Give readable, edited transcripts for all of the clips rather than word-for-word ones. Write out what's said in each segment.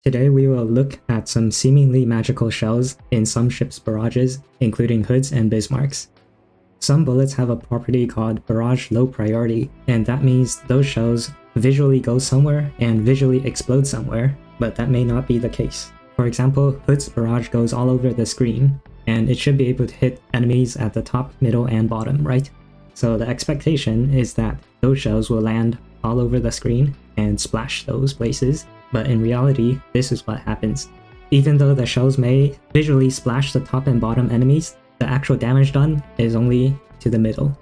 Today we will look at some seemingly magical shells in some ships' barrages, including hoods and Bismarcks. Some bullets have a property called barrage low priority, and that means those shells visually go somewhere and visually explode somewhere, but that may not be the case. For example, Hood's barrage goes all over the screen, and it should be able to hit enemies at the top, middle, and bottom, right? So the expectation is that those shells will land all over the screen and splash those places, but in reality, this is what happens. Even though the shells may visually splash the top and bottom enemies, the actual damage done is only to the middle.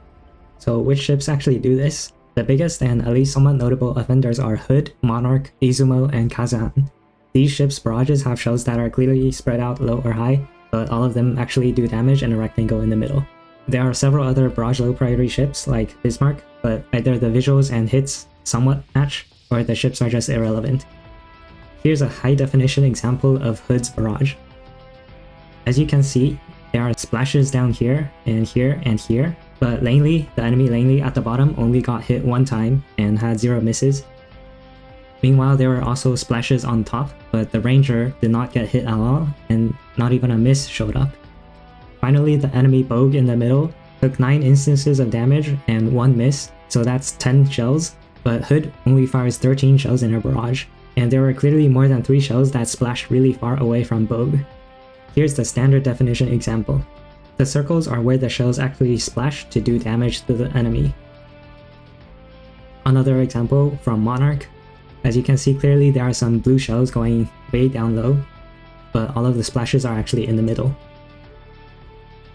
So which ships actually do this? The biggest and at least somewhat notable offenders are Hood, Monarch, Izumo, and Kazan. These ships' barrages have shells that are clearly spread out low or high, but all of them actually do damage in a rectangle in the middle. There are several other barrage low priority ships like Bismarck, but either the visuals and hits somewhat match, or the ships are just irrelevant. Here's a high definition example of Hood's barrage. As you can see, there are splashes down here and here and here, but Langley, the enemy Langley at the bottom, only got hit one time and had 0 misses. Meanwhile, there were also splashes on top, but the Ranger did not get hit at all, and not even a miss showed up. Finally, the enemy Bogue in the middle took 9 instances of damage and 1 miss, so that's 10 shells, but Hood only fires 13 shells in her barrage, and there were clearly more than 3 shells that splashed really far away from Bogue. Here's the standard definition example. The circles are where the shells actually splash to do damage to the enemy. Another example from Monarch. As you can see clearly, there are some blue shells going way down low, but all of the splashes are actually in the middle.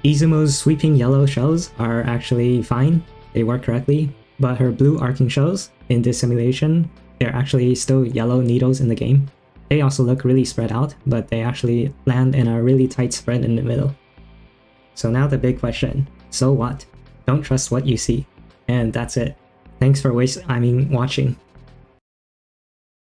Izumo's sweeping yellow shells are actually fine, they work correctly, but her blue arcing shells in this simulation, they're actually still yellow needles in the game. They also look really spread out, but they actually land in a really tight spread in the middle. So now the big question, so what? Don't trust what you see. And that's it. Thanks for watching.